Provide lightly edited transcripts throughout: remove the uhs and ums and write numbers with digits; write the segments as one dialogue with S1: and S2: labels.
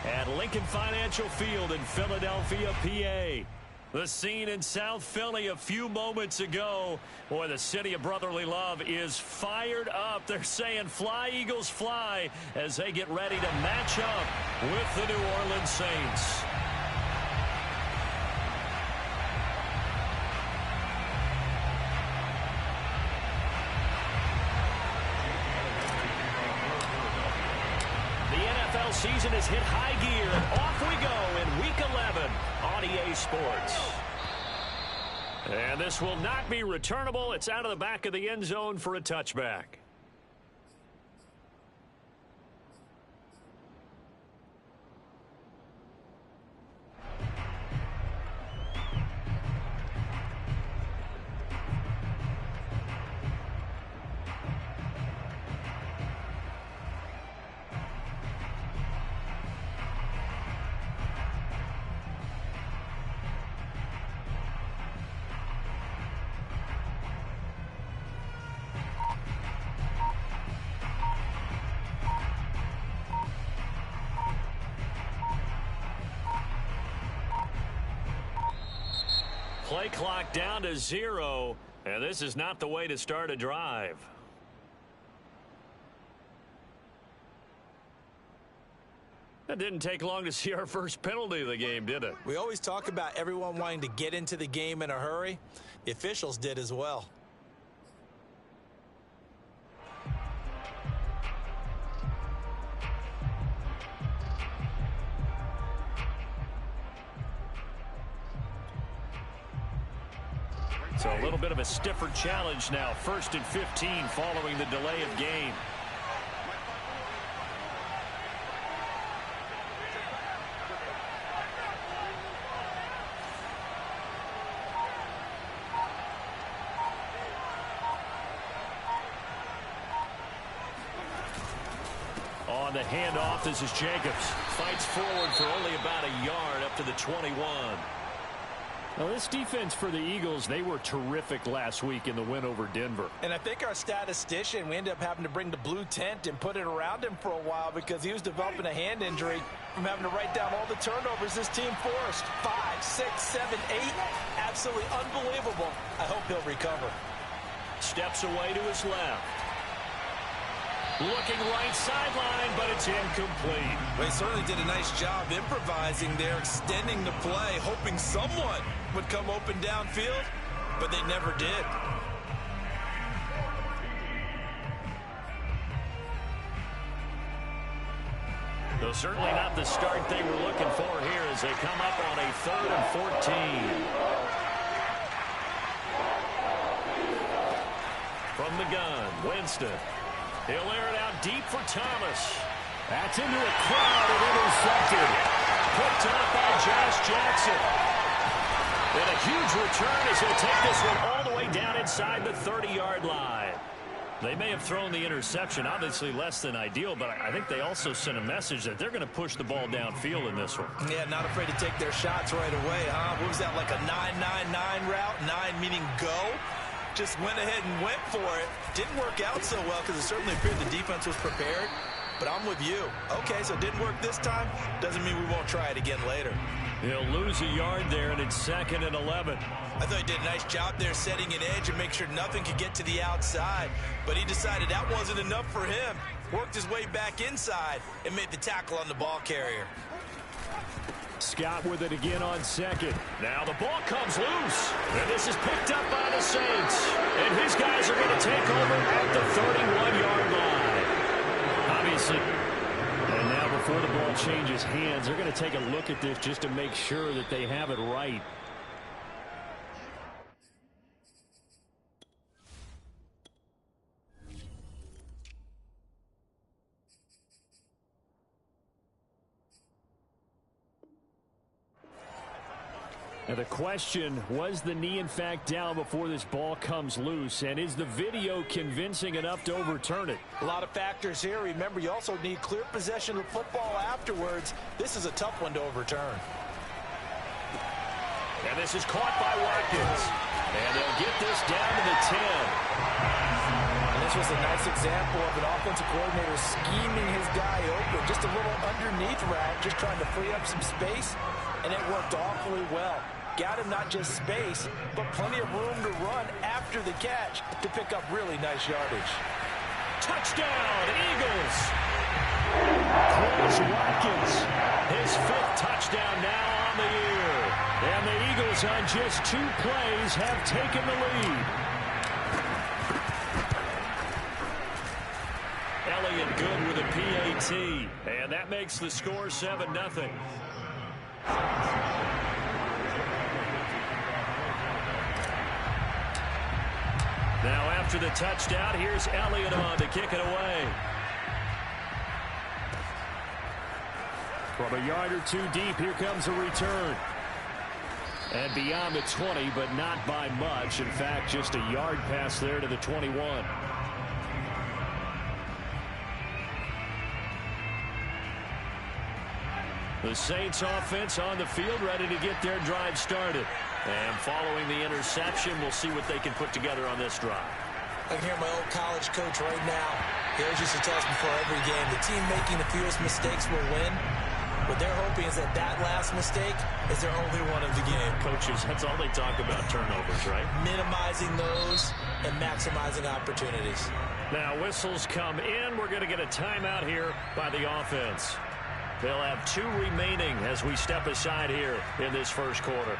S1: at Lincoln Financial Field in Philadelphia, PA. The scene in South Philly a few moments ago. Boy, the city of brotherly love is fired up. They're saying fly, Eagles, fly as they get ready to match up with the New Orleans Saints. Season has hit high gear, and off we go in Week 11 on EA Sports. And this will not be returnable. It's out of the back of the end zone for a touchback. Play clock down to 0, and this is not the way to start a drive. That didn't take long to see our first penalty of the game, did it?
S2: We always talk about everyone wanting to get into the game in a hurry. The officials did as well.
S1: So a little bit of a stiffer challenge now. 1st and 15 following the delay of game. On the handoff, this is Jacobs. Fights forward for only about a yard up to the 21. Now, this defense for the Eagles, they were terrific last week in the win over Denver.
S2: And I think our statistician, we ended up having to bring the blue tent and put it around him for a while because he was developing a hand injury from having to write down all the turnovers this team forced. 5, 6, 7, 8. Absolutely unbelievable. I hope he'll recover.
S1: Steps away to his left. Looking right sideline, but it's incomplete.
S2: They certainly did a nice job improvising there, extending the play, hoping someone would come open downfield, but they never did.
S1: Though certainly not the start they were looking for here as they come up on a 3rd and 14. From the gun, Winston. He'll air it out deep for Thomas. That's into a crowd and intercepted. Picked up by Josh Jackson. And a huge return as he'll take this one all the way down inside the 30-yard line. They may have thrown the interception, obviously less than ideal, but I think they also sent a message that they're going to push the ball downfield in this one.
S2: Yeah, not afraid to take their shots right away, huh? What was that, like a 9-9-9 route? 9 meaning go? Just went ahead and went for it. Didn't work out so well because it certainly appeared the defense was prepared. But I'm with you. Okay, so it didn't work this time. Doesn't mean we won't try it again later.
S1: He'll lose a yard there, and it's 2nd and 11.
S2: I thought he did a nice job there setting an edge and make sure nothing could get to the outside. But he decided that wasn't enough for him. Worked his way back inside and made the tackle on the ball carrier.
S1: Scott with it again on 2nd. Now the ball comes loose. And this is picked up by the Saints. And his guys are going to take over at the 31-yard line. Obviously. And now before the ball changes hands, they're going to take a look at this just to make sure that they have it right. Now the question, was the knee in fact down before this ball comes loose? And is the video convincing enough to overturn it?
S2: A lot of factors here. Remember, you also need clear possession of football afterwards. This is a tough one to overturn.
S1: And this is caught by Watkins. And they'll get this down to the 10.
S2: This was a nice example of an offensive coordinator scheming his guy open. Just a little underneath route, just trying to free up some space, and it worked awfully well. Got him not just space, but plenty of room to run after the catch to pick up really nice yardage.
S1: Touchdown, Eagles! Chris Watkins, his 5th touchdown now on the year. And the Eagles on just 2 plays have taken the lead. Elliott good with a PAT, and that makes the score 7-0. Now after the touchdown, here's Elliott on to kick it away. From a yard or 2 deep, here comes a return. And beyond the 20, but not by much. In fact, just a yard pass there to the 21. The Saints offense on the field, ready to get their drive started. And following the interception, we'll see what they can put together on this drive.
S2: I can hear my old college coach right now. He always used to tell us before every game, the team making the fewest mistakes will win. What they're hoping is that last mistake is their only one of the game.
S1: Coaches, that's all they talk about, turnovers, right?
S2: Minimizing those and maximizing opportunities.
S1: Now whistles come in. We're going to get a timeout here by the offense. They'll have 2 remaining as we step aside here in this first quarter.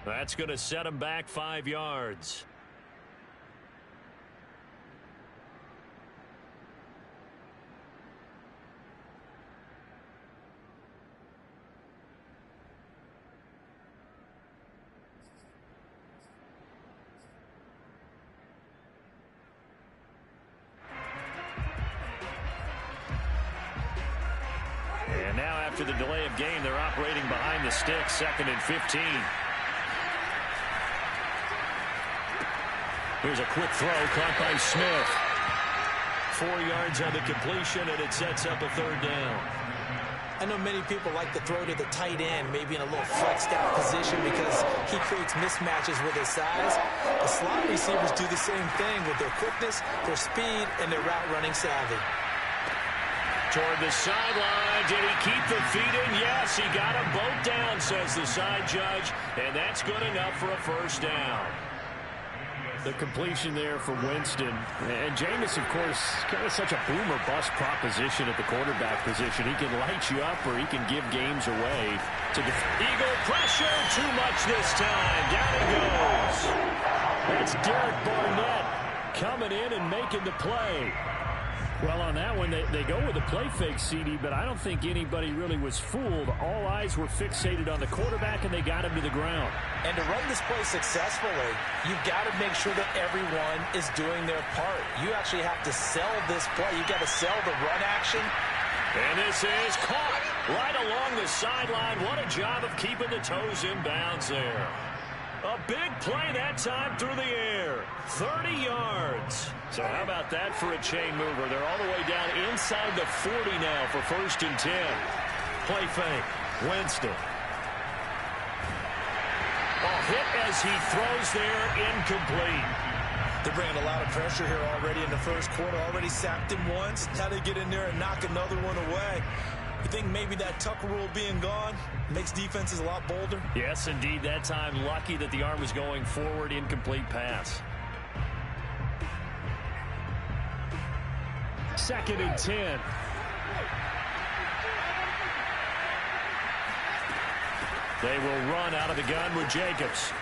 S1: That's going to set him back 5 yards. And now after the delay of game, they're operating behind the sticks, 2nd and 15. Here's a quick throw caught by Smith. 4 yards on the completion, and it sets up a 3rd down.
S2: I know many people like to throw to the tight end, maybe in a little flexed out position because he creates mismatches with his size. The slot receivers do the same thing with their quickness, their speed, and their route running savvy.
S1: Toward the sideline. Did he keep the feet in? Yes, he got them both down, says the side judge, and that's good enough for a 1st down. The completion there for Winston. And Jameis, of course, kind of such a boom or bust proposition at the quarterback position. He can light you up or he can give games away. Eagle pressure, too much this time. Down he goes. That's Derek Barnett coming in and making the play. Well, on that one, they go with a play fake, CD, but I don't think anybody really was fooled. All eyes were fixated on the quarterback, and they got him to the ground.
S2: And to run this play successfully, you've got to make sure that everyone is doing their part. You actually have to sell this play. You've got to sell the run action.
S1: And this is caught right along the sideline. What a job of keeping the toes in bounds there. A big play that time through the air. 30 yards. So how about that for a chain mover? They're all the way down inside the 40 now for 1st and 10. Play fake. Winston. Hit as he throws there, incomplete.
S2: They're bringing a lot of pressure here already in the first quarter. Already sacked him once. Now they get in there and knock another one away. You think maybe that Tucker rule being gone makes defenses a lot bolder?
S1: Yes, indeed. That time, lucky that the arm was going forward, incomplete pass. 2nd and 10. They will run out of the gun with Jacobs.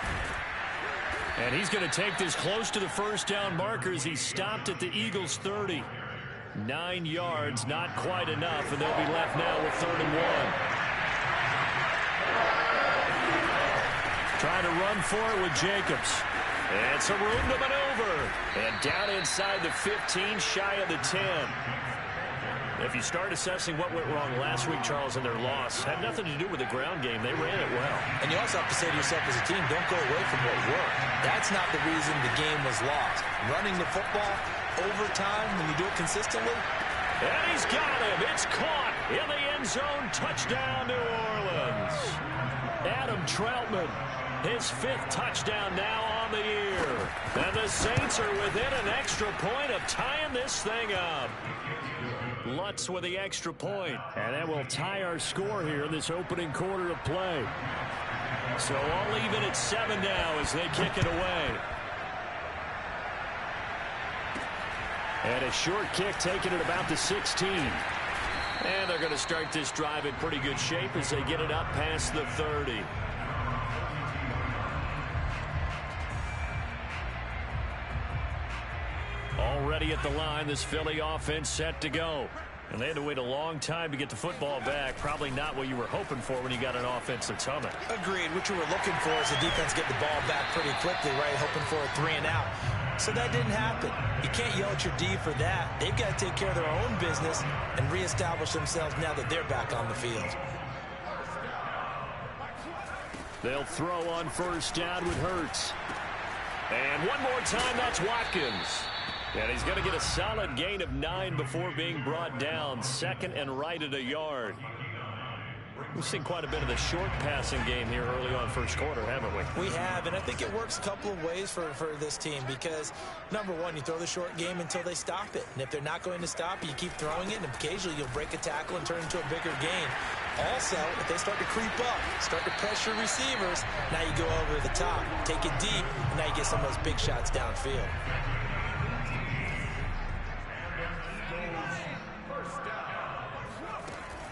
S1: And he's going to take this close to the 1st down marker as he stopped at the Eagles' 30. 9 yards, not quite enough, and they'll be left now with 3rd and 1. Trying to run for it with Jacobs. And some room to maneuver. And down inside the 15, shy of the 10. If you start assessing what went wrong last week, Charles, in their loss, had nothing to do with the ground game. They ran it well.
S2: And you also have to say to yourself as a team, don't go away from what worked. That's not the reason the game was lost. Running the football overtime when you do it consistently.
S1: And he's got him. It's caught in the end zone. Touchdown, New Orleans. Adam Troutman, his 5th touchdown now on the year. And the Saints are within an extra point of tying this thing up. Lutz with the extra point. And that will tie our score here in this opening quarter of play. So all even at 7 now as they kick it away. And a short kick taken at about the 16. And they're going to start this drive in pretty good shape as they get it up past the 30. Already at the line, this Philly offense set to go. And they had to wait a long time to get the football back. Probably not what you were hoping for when you got an offense that's humming.
S2: Agreed. What you were looking for is the defense get the ball back pretty quickly, right? Hoping for a 3 and out. So that didn't happen. You can't yell at your D for that. They've got to take care of their own business and reestablish themselves now that they're back on the field.
S1: They'll throw on 1st down with Hurts. And one more time, that's Watkins. And he's going to get a solid gain of 9 before being brought down. 2nd and right at a yard. We've seen quite a bit of the short passing game here early on 1st quarter, haven't we?
S2: We have, and I think it works a couple of ways for this team because, number one, you throw the short game until they stop it. And if they're not going to stop it, you keep throwing it, and occasionally you'll break a tackle and turn into a bigger gain. Also, if they start to creep up, start to pressure receivers, now you go over the top, take it deep, and now you get some of those big shots downfield.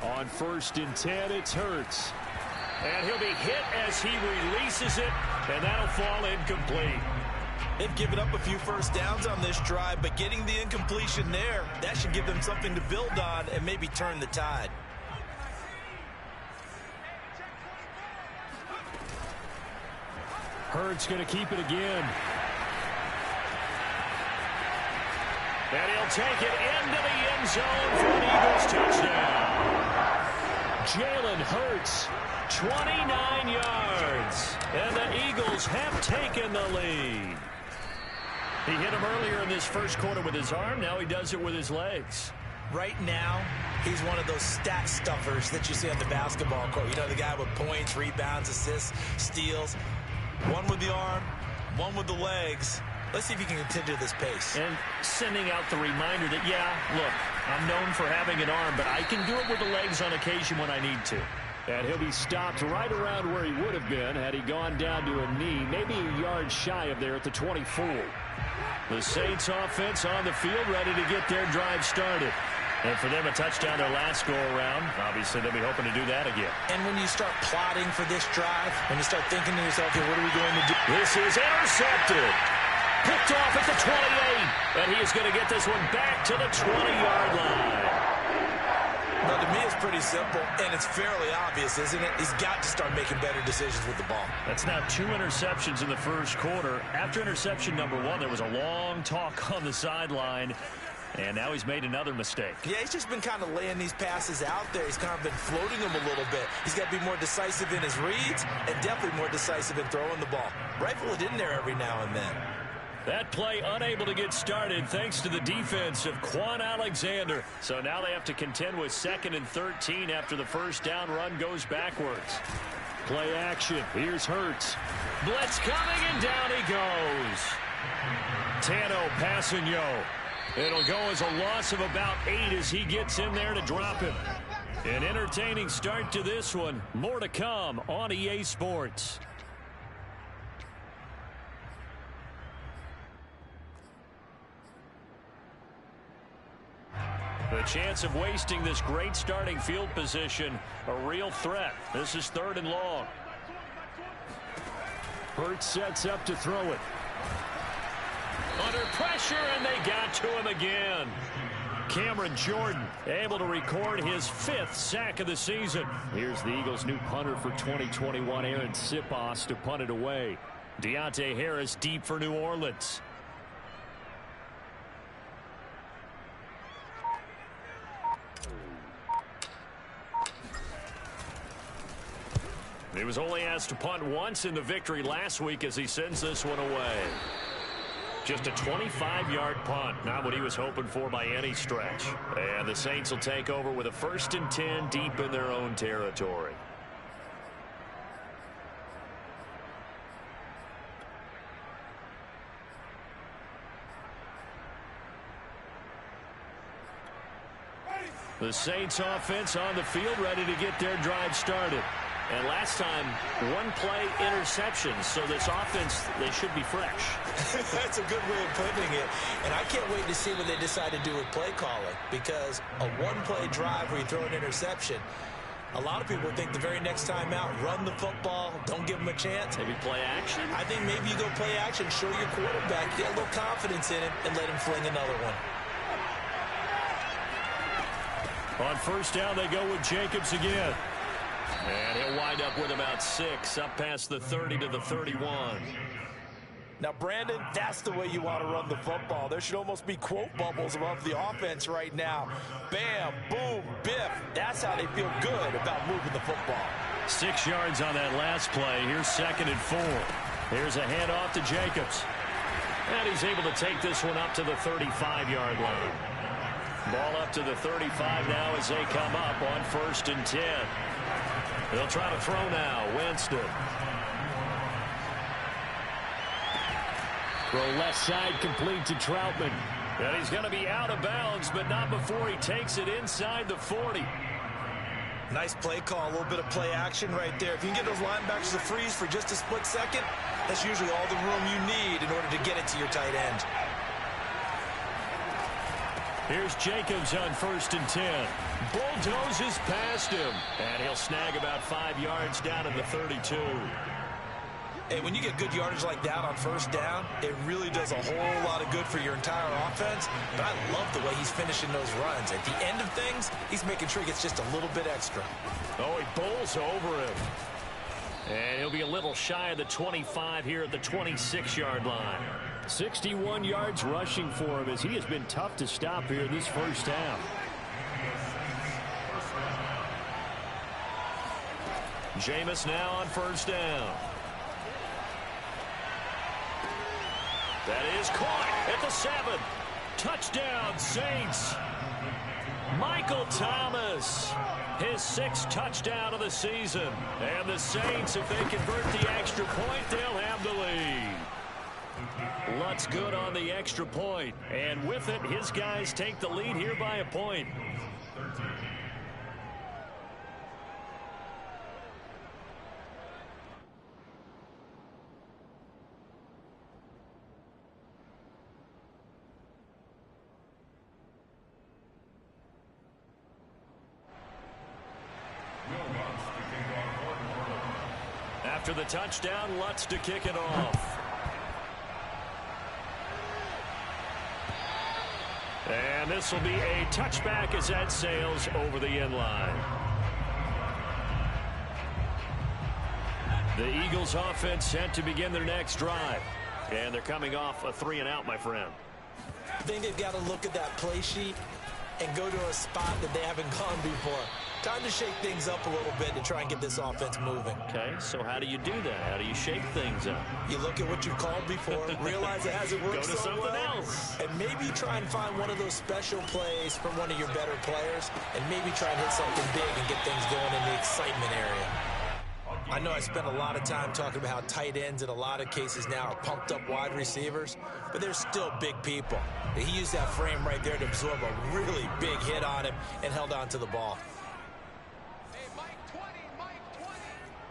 S1: On 1st and 10, it's Hurts. And he'll be hit as he releases it, and that'll fall incomplete.
S2: They've given up a few 1st downs on this drive, but getting the incompletion there, that should give them something to build on and maybe turn the tide.
S1: Hurts going to keep it again. And he'll take it into the end zone for an Eagles touchdown. Jalen Hurts, 29 yards. And the Eagles have taken the lead. He hit him earlier in this 1st quarter with his arm. Now he does it with his legs.
S2: Right now, he's one of those stat stuffers that you see on the basketball court. You know, the guy with points, rebounds, assists, steals. One with the arm, one with the legs. Let's see if he can continue this pace.
S1: And sending out the reminder that, yeah, look, I'm known for having an arm, but I can do it with the legs on occasion when I need to. And he'll be stopped right around where he would have been had he gone down to a knee, maybe a yard shy of there at the 24. The Saints offense on the field ready to get their drive started. And for them, a touchdown their last go-around. Obviously, they'll be hoping to do that again.
S2: And when you start plotting for this drive, when you start thinking to yourself, hey, what are we going to do?
S1: This is intercepted. Picked off at the 28. And he is going to get this one back to the 20-yard line.
S2: Now, to me, it's pretty simple, and it's fairly obvious, isn't it? He's got to start making better decisions with the ball.
S1: That's now 2 interceptions in the 1st quarter. After interception number 1, there was a long talk on the sideline. And now he's made another mistake.
S2: Yeah, he's just been kind of laying these passes out there. He's kind of been floating them a little bit. He's got to be more decisive in his reads and definitely more decisive in throwing the ball. Rifle it in there every now and then.
S1: That play unable to get started thanks to the defense of Quan Alexander. So now they have to contend with 2nd and 13 after the 1st down run goes backwards. Play action. Here's Hurts. Blitz coming, and down he goes. Tano passing Yo. It'll go as a loss of about 8 as he gets in there to drop him. An entertaining start to this one. More to come on EA Sports. The chance of wasting this great starting field position, a real threat. This is 3rd and long. Hurts sets up to throw it. Under pressure, and they got to him again. Cameron Jordan able to record his 5th sack of the season. Here's the Eagles' new punter for 2021, Aaron Sipos, to punt it away. Deontay Harris deep for New Orleans. He was only asked to punt once in the victory last week as he sends this one away. Just a 25-yard punt, not what he was hoping for by any stretch. And the Saints will take over with a 1st and 10 deep in their own territory. The Saints offense on the field, ready to get their drive started. And last time, 1-play interceptions. So this offense, they should be fresh.
S2: That's a good way of putting it. And I can't wait to see what they decide to do with play calling. Because a 1-play drive where you throw an interception, a lot of people think the very next time out, run the football, don't give them a chance.
S1: Maybe play action?
S2: I think maybe you go play action, show your quarterback, get a little confidence in him, and let him fling another one.
S1: On 1st down, they go with Jacobs again. And he'll wind up with about 6, up past the 30 to the 31.
S2: Now, Brandon, that's the way you want to run the football. There should almost be quote bubbles above the offense right now. Bam, boom, biff. That's how they feel good about moving the football.
S1: 6 yards on that last play. Here's 2nd and 4. Here's a handoff to Jacobs. And he's able to take this one up to the 35-yard line. Ball up to the 35 now as they come up on 1st and 10. They'll try to throw now. Winston. Throw left side complete to Troutman. And he's going to be out of bounds, but not before he takes it inside the 40.
S2: Nice play call, a little bit of play action right there. If you can get those linebackers to freeze for just a split second, that's usually all the room you need in order to get it to your tight end.
S1: Here's Jacobs on 1st and 10. Bulldozes past him. And he'll snag about 5 yards down in the 32.
S2: Hey, when you get good yardage like that on 1st down, it really does a whole lot of good for your entire offense. But I love the way he's finishing those runs. At the end of things, he's making sure he gets just a little bit extra.
S1: Oh, he bowls over him. And he'll be a little shy of the 25 here at the 26-yard line. 61 yards rushing for him as he has been tough to stop here this 1st half. Jameis now on 1st down. That is caught at the 7. Touchdown, Saints. Michael Thomas, his 6th touchdown of the season. And the Saints, if they convert the extra point, they'll have the lead. Lutz good on the extra point. And with it, his guys take the lead here by a point. After the touchdown, Lutz to kick it off. And this will be a touchback as that sails over the end line. The Eagles offense set to begin their next drive. And they're coming off a 3-and-out, my friend.
S2: I think they've got to look at that play sheet and go to a spot that they haven't gone before. Time to shake things up a little bit to try and get this offense moving.
S1: Okay, so how do you do that? How do you shake things up?
S2: You look at what you've called before, realize it hasn't worked
S1: Go to
S2: so
S1: something
S2: well,
S1: else.
S2: and maybe try and find one of those special plays from one of your better players, and maybe try and hit something big and get things going in the excitement area. I know I spent a lot of time talking about how tight ends in a lot of cases now are pumped up wide receivers, but they're still big people. He used that frame right there to absorb a really big hit on him and held on to the ball.
S3: Hey, Mike 20, Mike 20.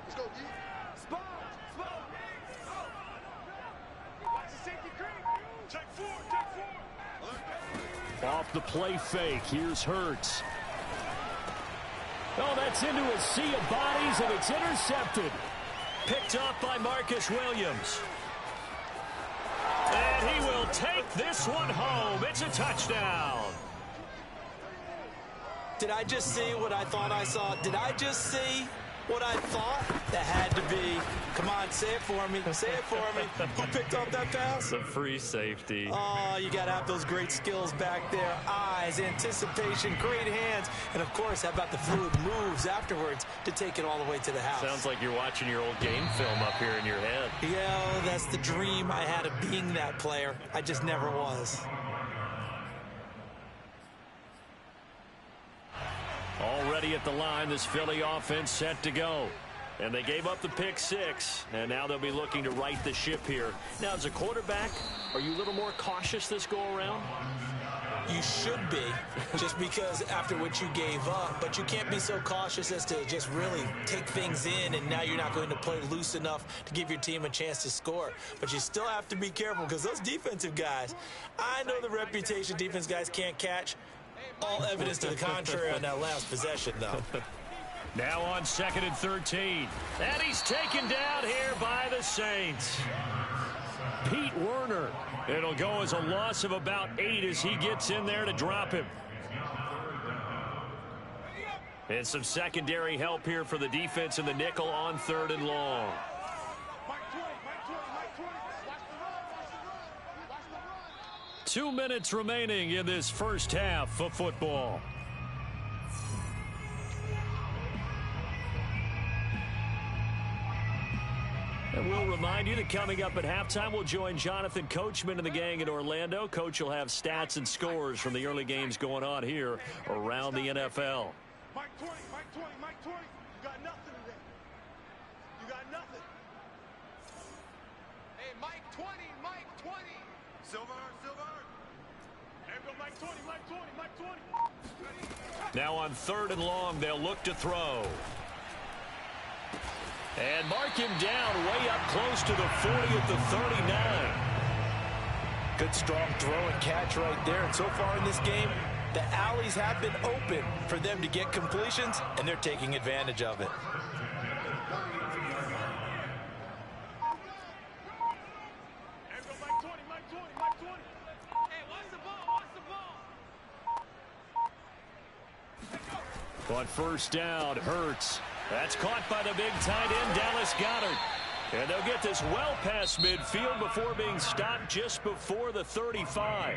S3: Let's go, D. Spot. Watch the safety creep. Check 4, check 4.
S1: Off the play fake, here's Hurts. Oh, that's into a sea of bodies, and it's intercepted. Picked up by Marcus Williams. And he will take this one home. It's a touchdown.
S2: Did I just see what I thought I saw? Did I just see what I thought? That had to be. Come on, say it for me. Say it for me. Who picked up that pass?
S1: The free safety.
S2: Oh, you got to have those great skills back there. Eyes, anticipation, great hands. And, of course, how about the fluid moves afterwards to take it all the way to the house?
S1: Sounds like you're watching your old game film up here in your head.
S2: Yeah, that's the dream I had of being that player. I just never was.
S1: Already at the line, this Philly offense set to go. And they gave up the pick 6, and now they'll be looking to right the ship here. Now, as a quarterback, are you a little more cautious this go-around?
S2: You should be, just because after what you gave up. But you can't be so cautious as to just really take things in, and now you're not going to play loose enough to give your team a chance to score. But you still have to be careful, because those defensive guys, I know the reputation defense guys can't catch. All evidence to the contrary on that last possession, though.
S1: Now on 2nd and 13. And he's taken down here by the Saints. Pete Werner. It'll go as a loss of about 8 as he gets in there to drop him. And some secondary help here for the defense in the nickel on 3rd and long. 2 minutes remaining in this first half of football. And we'll remind you that coming up at halftime, we'll join Jonathan Coachman and the gang in Orlando. Coach will have stats and scores from the early games going on here around the NFL.
S3: Mike 20, Mike 20, Mike 20. You got nothing today. You got nothing. Hey, Mike 20, Mike 20. Silver. There we go, Mike 20, Mike 20, Mike 20.
S1: Now on 3rd and long, they'll look to throw. And mark him down way up close to the 40 at the 39.
S2: Good, strong throw and catch right there. And so far in this game, the alleys have been open for them to get completions, and they're taking advantage of it.
S3: There we go, Mike 20, Mike 20, Mike 20. Hey, watch the ball, watch the ball.
S1: On 1st down, Hurts. That's caught by the big tight end, Dallas Goedert. And they'll get this well past midfield before being stopped just before the 35.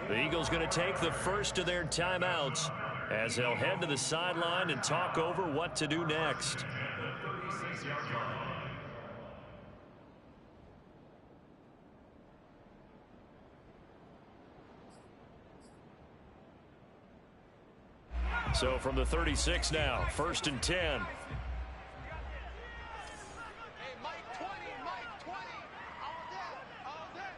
S1: The Eagles going to take the first of their timeouts as they'll head to the sideline and talk over what to do next. So from the 36 now, 1st and 10.
S3: Hey, Mike 20, Mike 20. All day.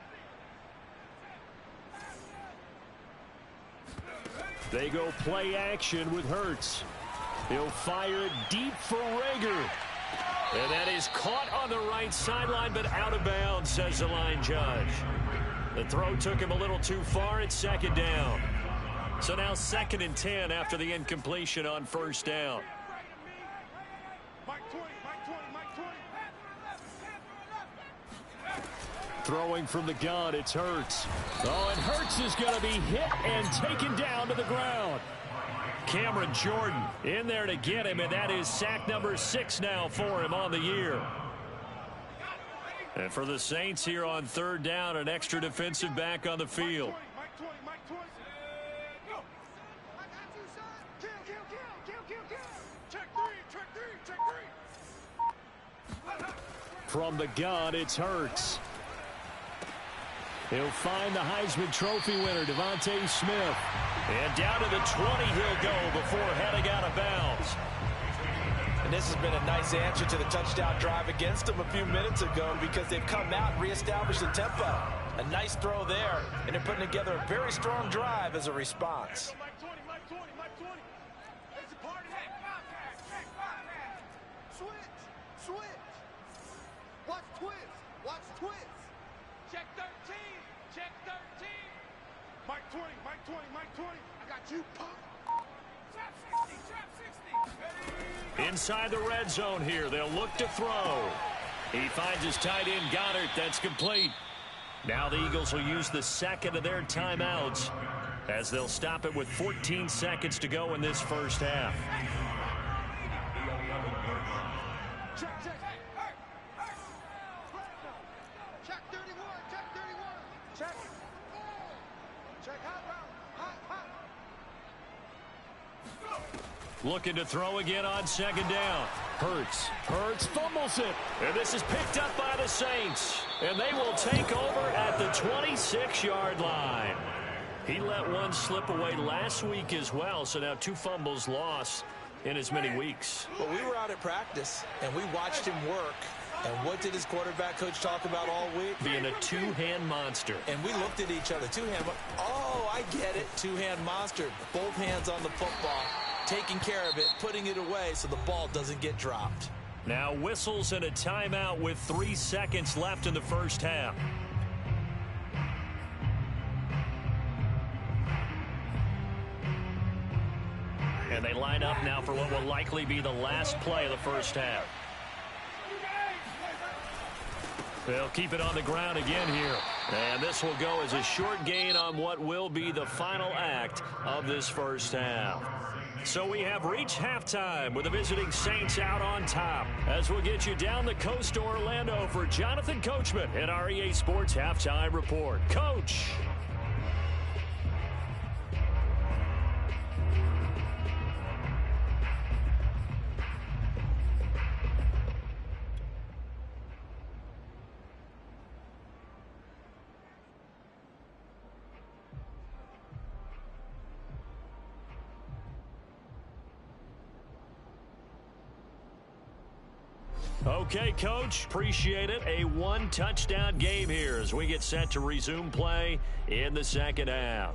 S1: They go play action with Hurts. He'll fire it deep for Rager. And that is caught on the right sideline, but out of bounds, says the line judge. The throw took him a little too far. It's 2nd down. So now 2nd and 10 after the incompletion on 1st down.
S3: Mike 20, Mike 20, Mike 20.
S1: Throwing from the gun, it's Hurts. Oh, and Hurts is going to be hit and taken down to the ground. Cameron Jordan in there to get him, and that is sack number 6 now for him on the year. And for the Saints here on 3rd down, an extra defensive back on the field.
S3: Mike 20, Mike 20. Go. I got you, son. Kill. Check three.
S1: From the gun, it's Hurts. He'll find the Heisman Trophy winner, Devontae Smith. And down to the 20 he'll go before heading out of bounds.
S2: And this has been a nice answer to the touchdown drive against them a few minutes ago, because they've come out and reestablished the tempo. A nice throw there, and they're putting together a very strong drive as a response.
S3: Mike 20, Mike 20, Mike 20. It's a party. Switch. Watch twist. Check 13. Mike 20, Mike 20, Mike 20. I got you, punk. Trap 60.
S1: Inside the red zone here, they'll look to throw. He finds his tight end, Goddard. That's complete. Now the Eagles will use the 2nd of their timeouts as they'll stop it with 14 seconds to go in this first half.
S3: Check, check. Check 31, check 31. Check. Check hot route. Hot.
S1: Looking to throw again on second down. Hurts fumbles it. And this is picked up by the Saints. And they will take over at the 26-yard line. He let one slip away last week as well, so now 2 fumbles lost in as many weeks.
S2: Well, we were out at practice, and we watched him work. And what did his quarterback coach talk about all week?
S1: Being a two-hand monster.
S2: And we looked at each other. Two-hand. Oh, I get it. Two-hand monster. Both hands on the football, taking care of it, putting it away so the ball doesn't get dropped.
S1: Now whistles and a timeout with 3 seconds left in the first half. And they line up now for what will likely be the last play of the first half. They'll keep it on the ground again here. And this will go as a short gain on what will be the final act of this first half. So we have reached halftime with the visiting Saints out on top. As we'll get you down the coast to Orlando for Jonathan Coachman at our EA Sports Halftime Report. Coach. Okay, Coach, appreciate it. A 1-touchdown game here as we get set to resume play in the second half.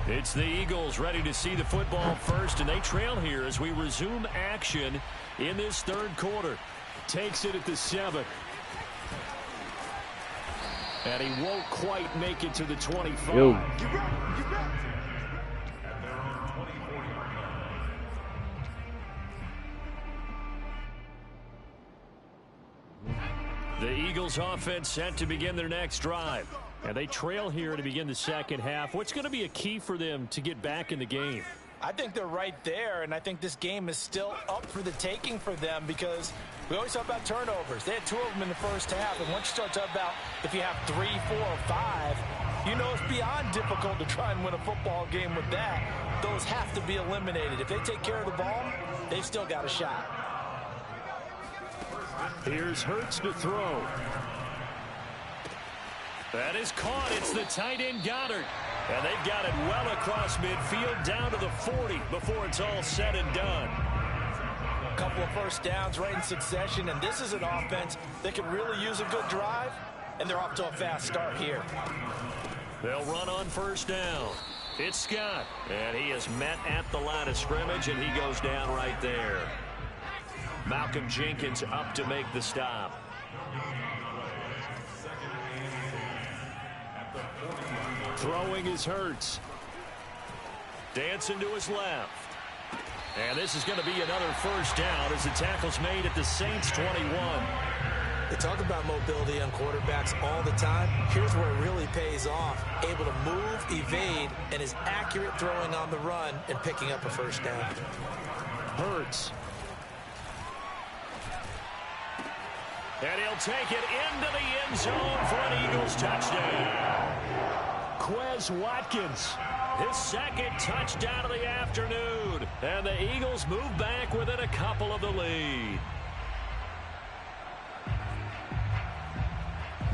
S1: It's the Eagles ready to see the football first, and they trail here as we resume action in this third quarter. Takes it at the 7. And he won't quite make it to the 25.
S3: Yo.
S1: The Eagles offense set to begin their next drive. And they trail here to begin the second half. What's going to be a key for them to get back in the game?
S4: I think they're right there, and I think this game is still up for the taking for them because we always talk about turnovers. They had 2 of them in the first half, and once you start talking about if you have 3, 4, or 5, you know it's beyond difficult to try and win a football game with that. Those have to be eliminated. If they take care of the ball, they've still got a shot.
S1: Here's Hurts to throw. That is caught. It's the tight end Goddard. And they've got it well across midfield down to the 40 before it's all said and done.
S4: A couple of first downs right in succession, and this is an offense that can really use a good drive, and they're off to a fast start here.
S1: They'll run on first down. It's Scott, and he is met at the line of scrimmage, and he goes down right there. Malcolm Jenkins up to make the stop. Throwing is Hurts. Dancing to his left. And this is going to be another first down as the tackle's made at the Saints 21.
S2: They talk about mobility on quarterbacks all the time. Here's where it really pays off. Able to move, evade, and is accurate throwing on the run and picking up a first down.
S1: Hurts. And he'll take it into the end zone for an Eagles touchdown. Quez Watkins, his second touchdown of the afternoon. And the Eagles move back within a couple of the lead.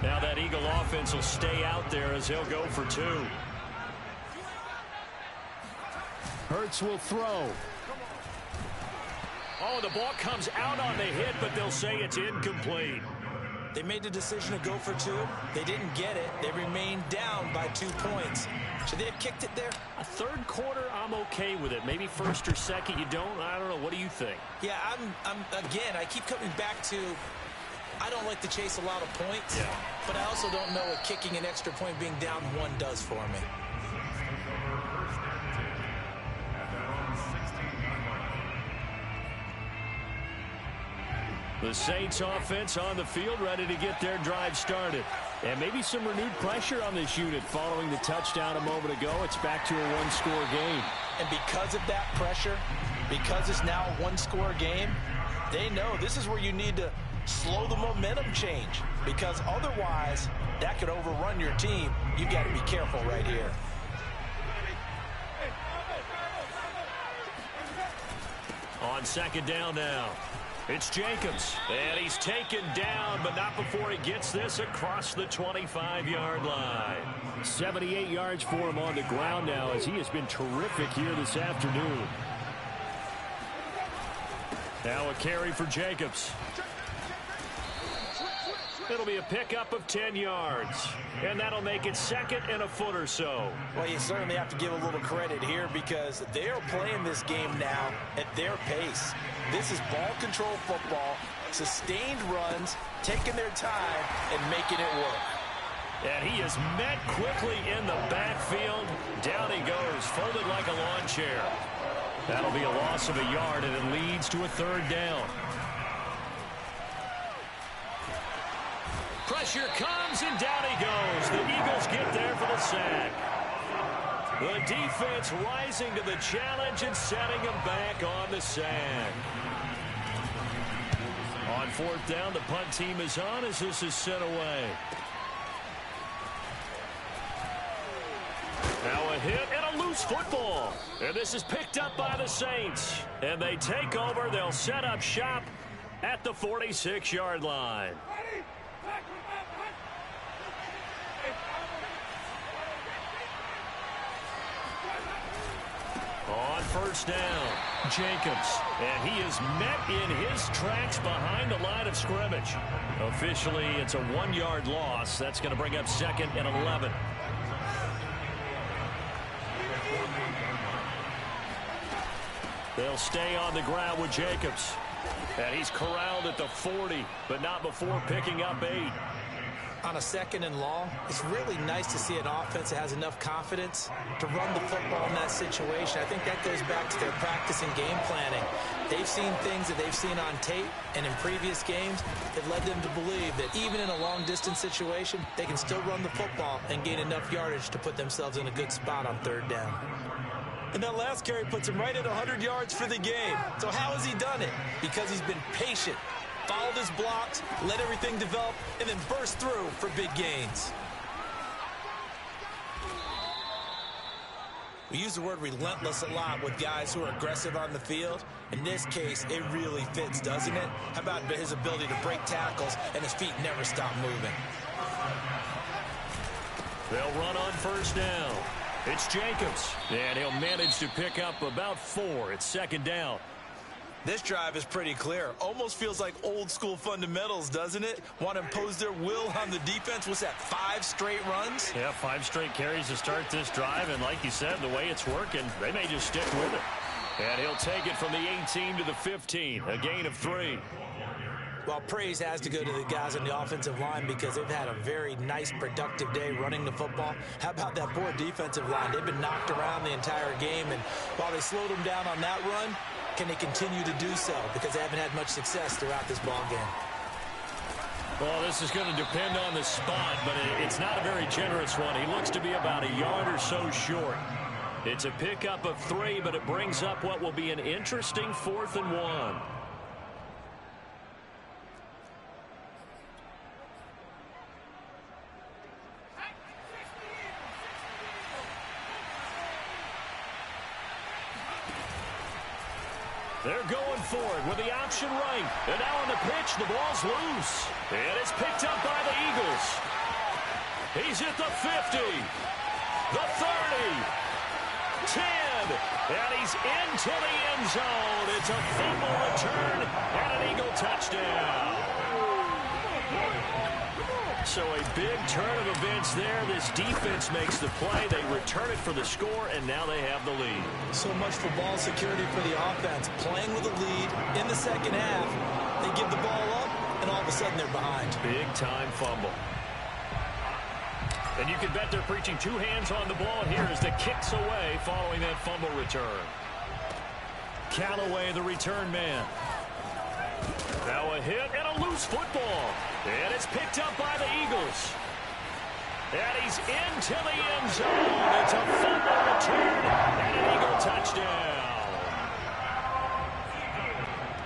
S1: Now that Eagle offense will stay out there as he'll go for 2. Hurts will throw. Oh, the ball comes out on the hit, but they'll say it's incomplete.
S2: They made the decision to go for 2. They didn't get it. They remained down by 2 points. Should they have kicked it there?
S1: A third quarter, I'm okay with it. Maybe first or second, you don't. I don't know. What do you think?
S2: Yeah, again, I keep coming back to
S4: I don't like to chase a lot of points, but I also don't know what kicking an extra point being down one does for me.
S1: The Saints offense on the field, ready to get their drive started. And maybe some renewed pressure on this unit following the touchdown a moment ago. It's back to a one-score game.
S4: And because of that pressure, because it's now a one-score game, they know this is where you need to slow the momentum change, because otherwise that could overrun your team. You've got to be careful right here.
S1: On second down now, it's Jacobs, and he's taken down, but not before he gets this across the 25-yard line. 78 yards for him on the ground now, as he has been terrific here this afternoon. Now a carry for Jacobs. It'll be a pickup of 10 yards, and that'll make it second and a foot or so.
S4: Well, you certainly have to give a little credit here, because they are playing this game now at their pace. This is ball control football, sustained runs, taking their time, and making it work.
S1: And he is met quickly in the backfield. Down he goes, folded like a lawn chair. That'll be a loss of a yard, and it leads to a third down. Pressure comes, and down he goes. The Eagles get there for the sack. The defense rising to the challenge and setting him back on the sack. On fourth down, the punt team is on as this is sent away. Now a hit and a loose football. And this is picked up by the Saints. And they take over. They'll set up shop at the 46-yard line. On first down, Jacobs, and he is met in his tracks behind the line of scrimmage. Officially, it's a 1-yard loss. That's going to bring up second and 11. They'll stay on the ground with Jacobs. And he's corralled at the 40, but not before picking up 8.
S4: On a second and long, it's really nice to see an offense that has enough confidence to run the football in that situation. I think that goes back to their practice and game planning. They've seen things that they've seen on tape and in previous games that led them to believe that even in a long-distance situation, they can still run the football and gain enough yardage to put themselves in a good spot on third down. And that last carry puts him right at 100 yards for the game. So how has he done it? Because he's been patient, followed his blocks, let everything develop, and then burst through for big gains. We use the word relentless a lot with guys who are aggressive on the field. In this case, it really fits, doesn't it? How about his ability to break tackles and his feet never stop moving?
S1: They'll run on first down. It's Jacobs, and he'll manage to pick up about 4. It's second down.
S2: This drive is pretty clear. Almost feels like old school fundamentals, doesn't it? Want to impose their will on the defense. What's that, 5 straight runs?
S1: Yeah, 5 straight carries to start this drive, and like you said, the way it's working, they may just stick with it. And he'll take it from the 18 to the 15, a gain of 3.
S4: Well, praise has to go to the guys on the offensive line because they've had a very nice, productive day running the football. How about that poor defensive line? They've been knocked around the entire game, and while they slowed them down on that run, can they continue to do so? Because they haven't had much success throughout this ball game.
S1: Well, this is going to depend on the spot, but it's not a very generous one. He looks to be about a yard or so short. It's a pickup of 3, but it brings up what will be an interesting 4th and 1. They're going for it with the option right. And now on the pitch, the ball's loose. And it's picked up by the Eagles. He's at the 50, the 30, 10, and he's into the end zone. It's a fumble return and an Eagle touchdown. So a big turn of events there. This defense makes the play. They return it for the score, and now they have the lead.
S4: So much for ball security for the offense. Playing with a lead in the second half. They give the ball up, and
S2: and all of a sudden they're behind.
S1: Big-time fumble. And you can bet they're preaching two hands on the ball here as the kick's away following that fumble return. Callaway, the return man. Now a hit and a loose football. And it's picked up by the Eagles. And he's into the end zone. It's a fumble return and an Eagle touchdown.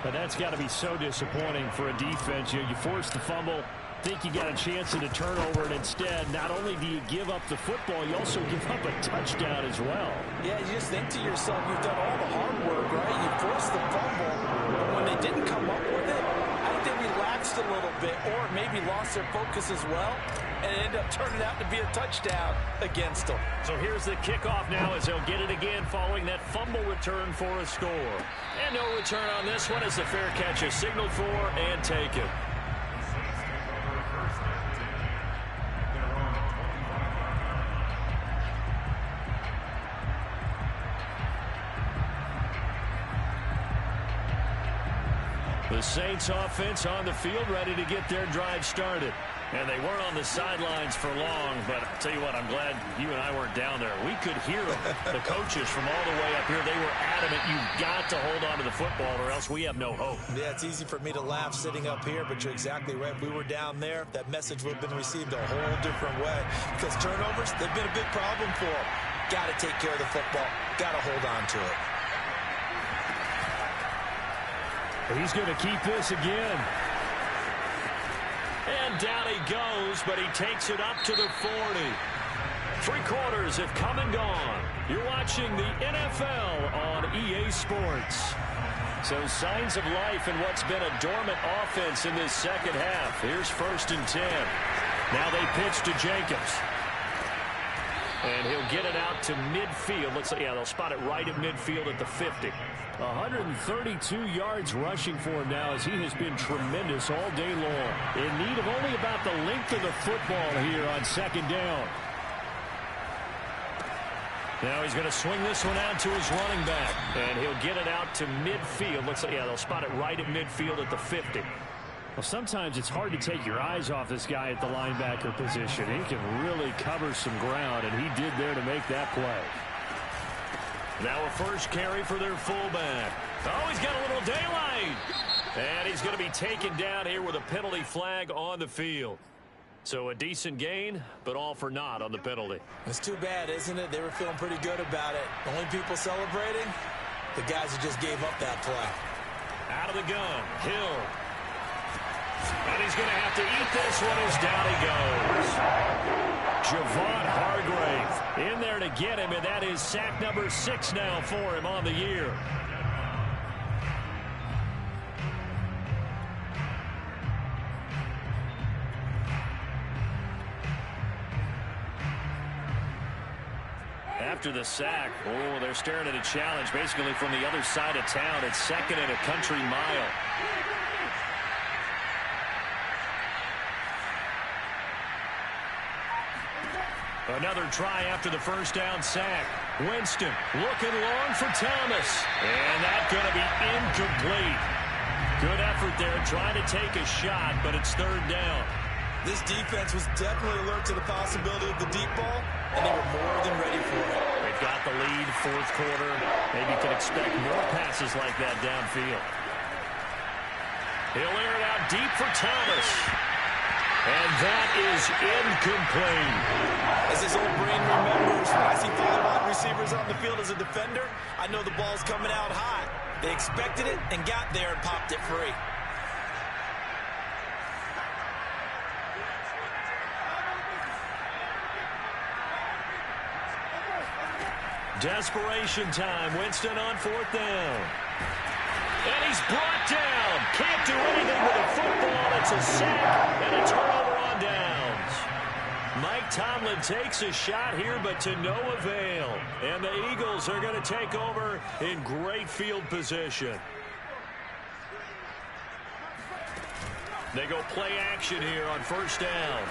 S5: But that's got to be so disappointing for a defense. You force the fumble, think you got a chance at a turnover, and instead, not only do you give up the football, you also give up a touchdown as well.
S4: Yeah, you just think to yourself, you've done all the hard work, right? You forced the fumble, but when they didn't come up with it, I think they relaxed a little bit or maybe lost their focus as well, and it ended up turning out to be a touchdown against them.
S1: So here's the kickoff now as they'll get it again following that fumble return for a score. And no return on this one as the fair catch is signaled for and taken. The Saints offense on the field ready to get their drive started. And they weren't on the sidelines for long, but I'll tell you what, I'm glad you and I weren't down there. We could hear them, the coaches from all the way up here. They were adamant, you've got to hold on to the football or else we have no hope.
S2: Yeah, it's easy for me to laugh sitting up here, but you're exactly right. If we were down there, that message would have been received a whole different way. Because turnovers, they've been a big problem for them. Got to take care of the football. Got to hold on to it.
S5: He's going to keep this again.
S1: And down he goes, but he takes it up to the 40. Three quarters have come and gone. You're watching the NFL on EA Sports. So signs of life in what's been a dormant offense in this second half. Here's 1st and 10. Now they pitch to Jacobs. And he'll get it out to midfield. They'll spot it right at midfield at the 50.
S5: 132 yards rushing for him now as he has been tremendous all day long. In need of only about the length of the football here on 2nd down.
S1: Now he's going to swing this one out to his running back. And he'll get it out to midfield. They'll spot it right at midfield at the 50.
S5: Well, sometimes it's hard to take your eyes off this guy at the linebacker position. He can really cover some ground, and he did there to make that play.
S1: Now a first carry for their fullback. Oh, he's got a little daylight. And he's going to be taken down here with a penalty flag on the field. So a decent gain, but all for naught on the penalty.
S2: It's too bad, isn't it? They were feeling pretty good about it. The only people celebrating, the guys who just gave up that play.
S1: Out of the gun, Hill. And he's going to have to eat this one as down he goes. Javon Hargrave in there to get him, and that is sack number 6 now for him on the year. After the sack, they're staring at a challenge basically from the other side of town. It's 2nd and a country mile. Another try after the first down sack. Winston looking long for Thomas. And that's going to be incomplete. Good effort there trying to take a shot, but it's 3rd down.
S2: This defense was definitely alert to the possibility of the deep ball, and they were more than ready for it.
S1: They've got the lead, 4th quarter. Maybe can expect more passes like that downfield. He'll air it out deep for Thomas. And that is incomplete.
S2: As his old brain remembers, when I see 5 wide receivers on the field as a defender, I know the ball's coming out hot. They expected it and got there and popped it free.
S1: Desperation time. Winston on 4th down. And he's brought down. Can't do anything with the football. It's a sack and a turnover on downs. Mike Tomlin takes a shot here, but to no avail. And the Eagles are going to take over in great field position. They go play action here on 1st down.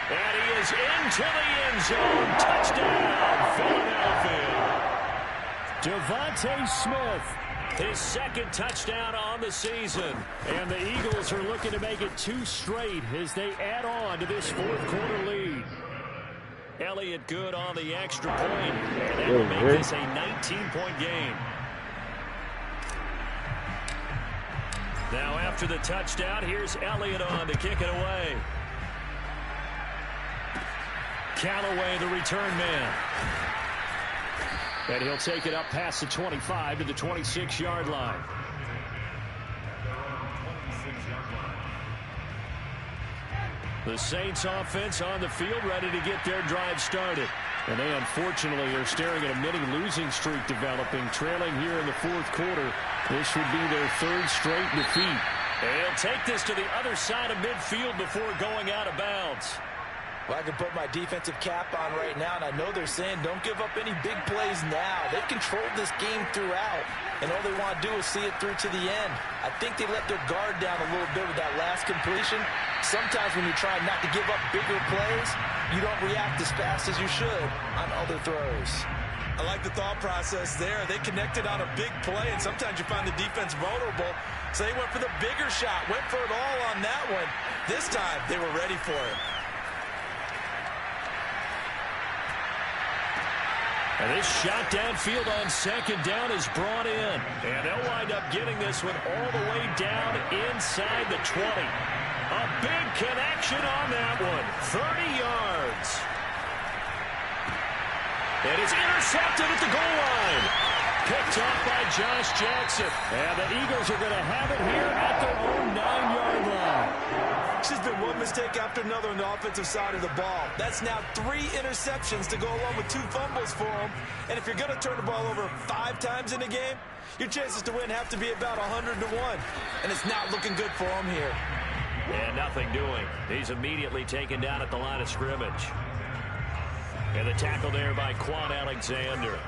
S1: And he is into the end zone. Touchdown, Philadelphia.
S5: Devontae Smith
S1: His second touchdown on the season.
S5: And the Eagles are looking to make it 2 straight as they add on to this fourth-quarter lead.
S1: Elliott good on the extra point, and that will make this a 19-point game. Now after the touchdown, here's Elliott on to kick it away. Callaway, the return man.
S5: And he'll take it up past the 25 to the 26-yard line.
S1: The Saints offense on the field ready to get their drive started.
S5: And they unfortunately are staring at a mini losing streak developing, trailing here in the fourth quarter. This would be their 3rd straight defeat.
S1: They'll take this to the other side of midfield before going out of bounds.
S4: Well, I can put my defensive cap on right now, and I know they're saying don't give up any big plays now. They've controlled this game throughout, and all they want to do is see it through to the end. I think they let their guard down a little bit with that last completion. Sometimes when you try not to give up bigger plays, you don't react as fast as you should on other throws.
S2: I like the thought process there. They connected on a big play, and sometimes you find the defense vulnerable. So they went for the bigger shot, went for it all on that one. This time, they were ready for it.
S1: And this shot downfield on second down is brought in. And they'll wind up getting this one all the way down inside the 20. A big connection on that one. 30 yards. And it's intercepted at the goal line. Picked off by Josh Jackson.
S5: And the Eagles are going to have it here at their own 9-yard line.
S2: It's just been one mistake after another on the offensive side of the ball. That's now 3 interceptions to go along with 2 fumbles for them. And if you're going to turn the ball over 5 times in a game, your chances to win have to be about 100 to 1. And it's not looking good for them here.
S1: And nothing doing. He's immediately taken down at the line of scrimmage. And the tackle there by Quan Alexander.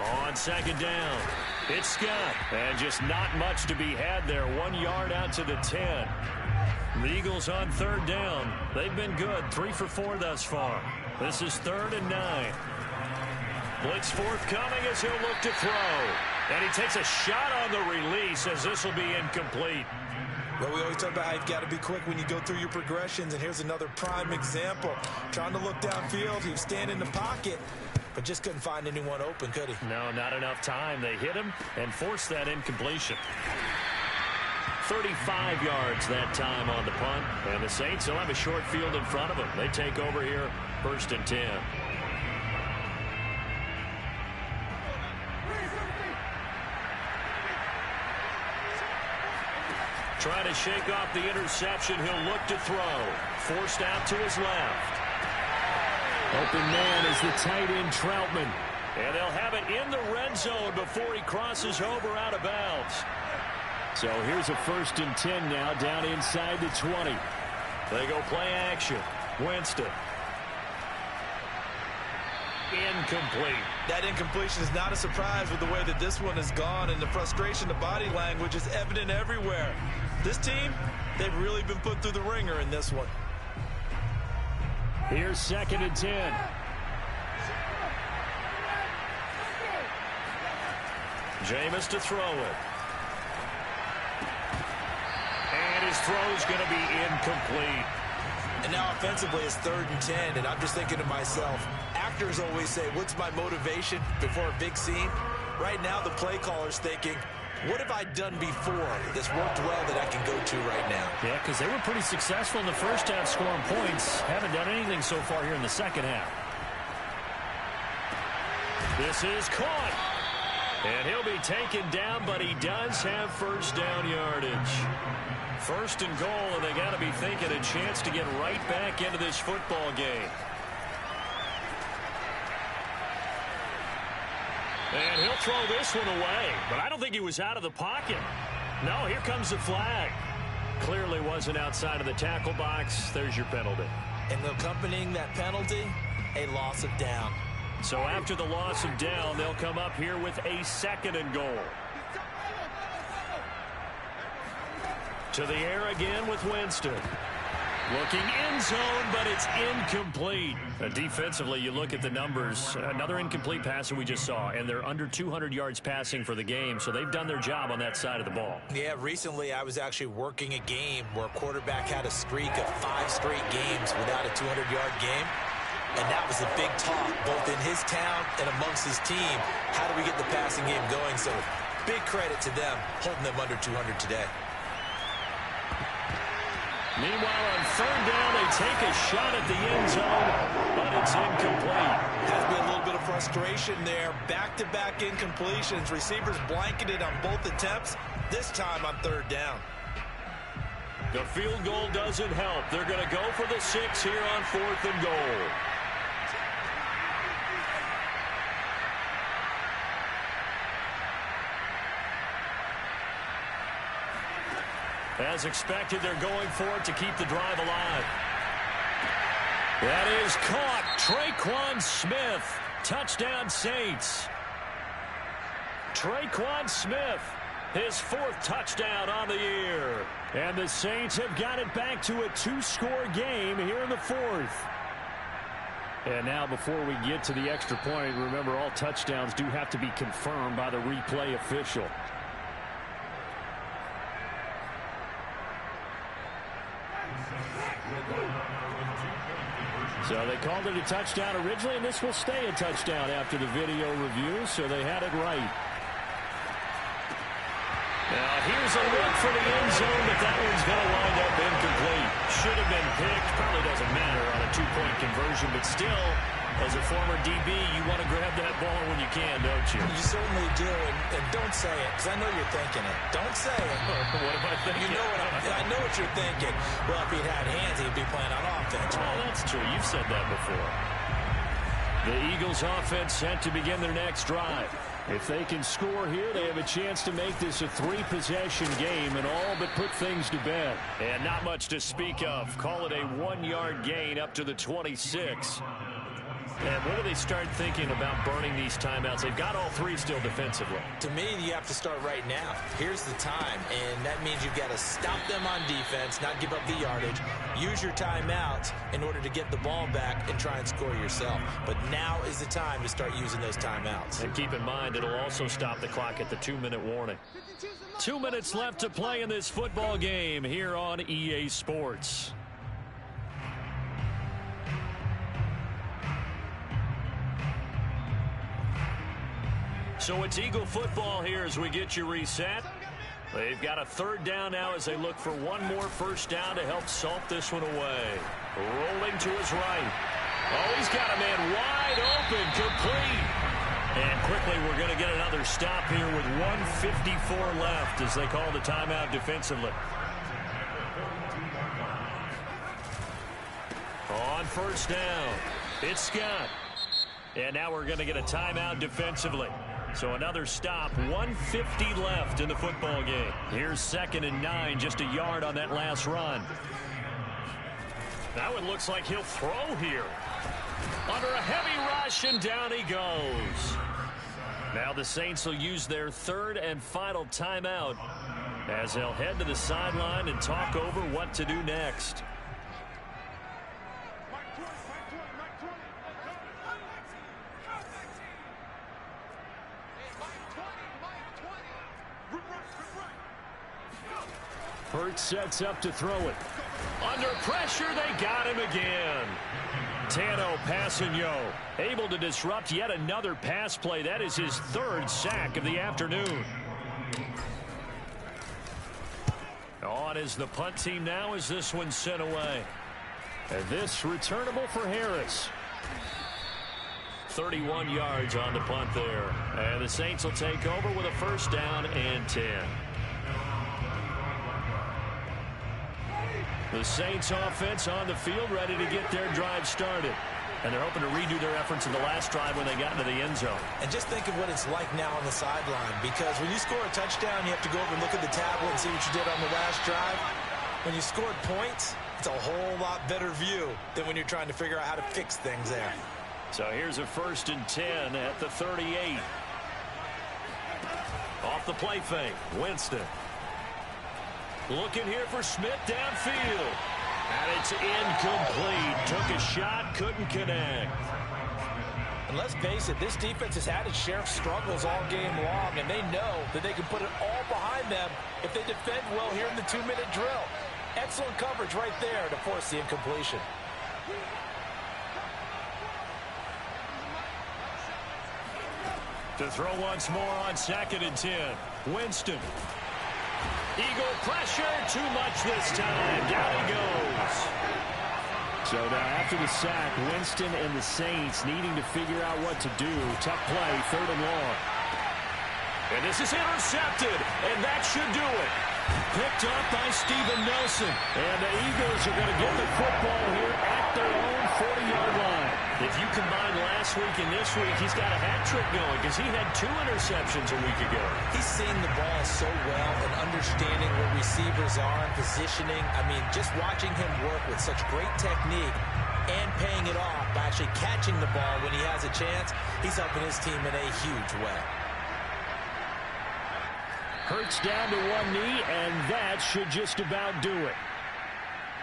S1: On second down, it's Scott. And just not much to be had there. 1 yard out to the 10. The Eagles on third down. They've been good. 3 for 4 thus far. This is 3rd and 9. Blitz forthcoming as he'll look to throw. And he takes a shot on the release as this will be incomplete.
S2: Well, we always talk about how you've got to be quick when you go through your progressions, and here's another prime example. Trying to look downfield, he was standing in the pocket, but just couldn't find anyone open, could he?
S1: No, not enough time. They hit him and forced that incompletion. 35 yards that time on the punt, and the Saints will have a short field in front of them. They take over here, 1st and 10. Trying to shake off the interception. He'll look to throw. Forced out to his left.
S5: Open man is the tight end Troutman.
S1: And they'll have it in the red zone before he crosses over out of bounds.
S5: So here's a 1st and 10 now down inside the 20.
S1: They go play action. Winston. Incomplete.
S2: That incompletion is not a surprise with the way that this one has gone, and the frustration, the body language is evident everywhere. This team, they've really been put through the ringer in this one.
S5: Here's 2nd and 10.
S1: Jameis to throw it. And his throw's going to be incomplete.
S2: And now offensively it's 3rd and 10, and I'm just thinking to myself, actors always say, what's my motivation before a big scene? Right now the play caller's thinking, what have I done before that's worked well that I can go to right now?
S5: Yeah, because they were pretty successful in the first half scoring points. Haven't done anything so far here in the second half.
S1: This is caught. And he'll be taken down, but he does have 1st down yardage. 1st and goal, and they got to be thinking a chance to get right back into this football game. And he'll throw this one away, but I don't think he was out of the pocket. No, here comes the flag. Clearly wasn't outside of the tackle box. There's your penalty.
S4: And accompanying that penalty, a loss of down.
S1: So after the loss of down, they'll come up here with a 2nd and goal. To the air again with Winston. Looking end zone, but it's incomplete. Defensively, you look at the numbers. Another incomplete passer we just saw, and they're under 200 yards passing for the game, so they've done their job on that side of the ball.
S4: Yeah, recently I was actually working a game where a quarterback had a streak of 5 straight games without a 200-yard game. And that was the big talk, both in his town and amongst his team. How do we get the passing game going? So big credit to them, holding them under 200 today.
S1: Meanwhile, on third down, they take a shot at the end zone, but it's incomplete.
S4: Has to be a little bit of frustration there. Back-to-back incompletions. Receivers blanketed on both attempts, this time on third down.
S1: The field goal doesn't help. They're going to go for the 6 here on 4th and goal. As expected, they're going for it to keep the drive alive. That is caught. Traquan Smith. Touchdown, Saints. Traquan Smith, his 4th touchdown on the year. And the Saints have got it back to a 2-score game here in the 4th. And now before we get to the extra point, remember all touchdowns do have to be confirmed by the replay official. So they called it a touchdown originally, and this will stay a touchdown after the video review, so they had it right. Now here's a look for the end zone, but that one's going to wind up incomplete. Should have been picked. Probably doesn't matter on a 2-point conversion, but still, as a former DB, you want to grab that ball when you can, don't you?
S4: You certainly do, and don't say it, because I know you're thinking it. Don't say it.
S1: What am I thinking?
S4: You know I know what you're thinking. Well, if he'd had hands, he'd be playing on offense.
S1: Oh, that's true. You've said that before. The Eagles offense set to begin their next drive. If they can score here, they have a chance to make this a 3-possession game and all but put things to bed. And not much to speak of. Call it a 1-yard gain up to the 26. And when do they start thinking about burning these timeouts? They've got all 3 still defensively.
S4: To me, you have to start right now. Here's the time, and that means you've got to stop them on defense, not give up the yardage, use your timeouts in order to get the ball back and try and score yourself. But now is the time to start using those timeouts.
S1: And keep in mind, it'll also stop the clock at the 2-minute warning. 2 minutes left to play in this football game here on EA Sports. So it's Eagle football here as we get you reset. They've got a third down now as they look for one more first down to help salt this one away. Rolling to his right. Oh, he's got a man wide open, complete. And quickly we're going to get another stop here with 1:54 left as they call the timeout defensively. On first down, it's Scott. And now we're going to get a timeout defensively. So another stop, 1:50 left in the football game. Here's 2nd and 9, just a yard on that last run. That one looks like he'll throw here. Under a heavy rush, and down he goes. Now the Saints will use their 3rd and final timeout as they'll head to the sideline and talk over what to do next. Hurts sets up to throw it. Under pressure, they got him again. Tano Passanio able to disrupt yet another pass play. That is his 3rd sack of the afternoon. On is the punt team now as this one's sent away. And this returnable for Harris. 31 yards on the punt there. And the Saints will take over with a first down and 10. The Saints offense on the field ready to get their drive started. And they're hoping to redo their efforts in the last drive when they got into the end zone.
S4: And just think of what it's like now on the sideline, because when you score a touchdown, you have to go over and look at the tablet and see what you did on the last drive. When you scored points, it's a whole lot better view than when you're trying to figure out how to fix things there.
S1: So here's a 1st and 10 at the 38. Off the play fake, Winston. Looking here for Smith downfield. And it's incomplete. Took a shot, couldn't connect.
S4: And let's face it, this defense has had its share of struggles all game long, and they know that they can put it all behind them if they defend well here in the 2-minute drill. Excellent coverage right there to force the incompletion.
S1: To throw once more on 2nd and 10. Winston. Eagle pressure, too much this time. Down he goes.
S5: So now after the sack, Winston and the Saints needing to figure out what to do. Tough play, 3rd and long.
S1: And this is intercepted, and that should do it. Picked up by Steven Nelson. And the Eagles are going to get the football here at their own 40-yard line. If you combine last week and this week, he's got a hat trick going because he had 2 interceptions a week ago.
S4: He's seeing the ball so well and understanding where receivers are and positioning. I mean, just watching him work with such great technique and paying it off by actually catching the ball when he has a chance, he's helping his team in a huge way.
S5: Hurts down to one knee, and that should just about do it.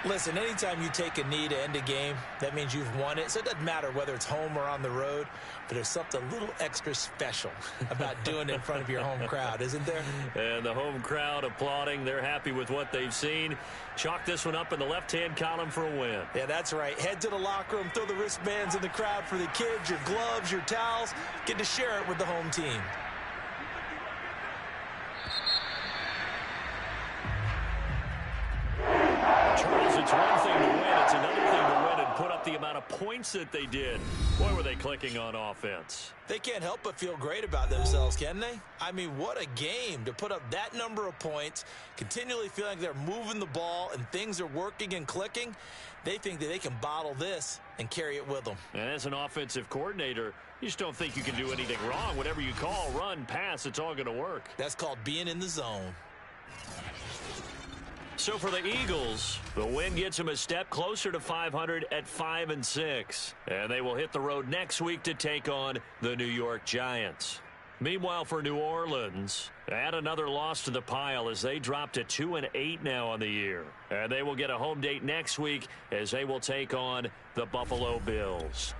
S4: Listen, anytime you take a knee to end a game, that means you've won it. So it doesn't matter whether it's home or on the road, but there's something a little extra special about doing it in front of your home crowd, isn't there?
S1: And the home crowd applauding. They're happy with what they've seen. Chalk this one up in the left-hand column for a win.
S4: Yeah, that's right. Head to the locker room, throw the wristbands in the crowd for the kids, your gloves, your towels. Get to share it with the home team.
S1: Charles, it's one thing to win. It's another thing to win and put up the amount of points that they did. Boy, were they clicking on offense.
S4: They can't help but feel great about themselves, can they? I mean, what a game to put up that number of points, continually feeling like they're moving the ball and things are working and clicking. They think that they can bottle this and carry it with them.
S1: And as an offensive coordinator, you just don't think you can do anything wrong. Whatever you call, run, pass, it's all going to work.
S4: That's called being in the zone.
S1: So for the Eagles, the win gets them a step closer to 500 at 5-6. And they will hit the road next week to take on the New York Giants. Meanwhile, for New Orleans, add another loss to the pile as they drop to 2-8 now on the year. And they will get a home date next week as they will take on the Buffalo Bills.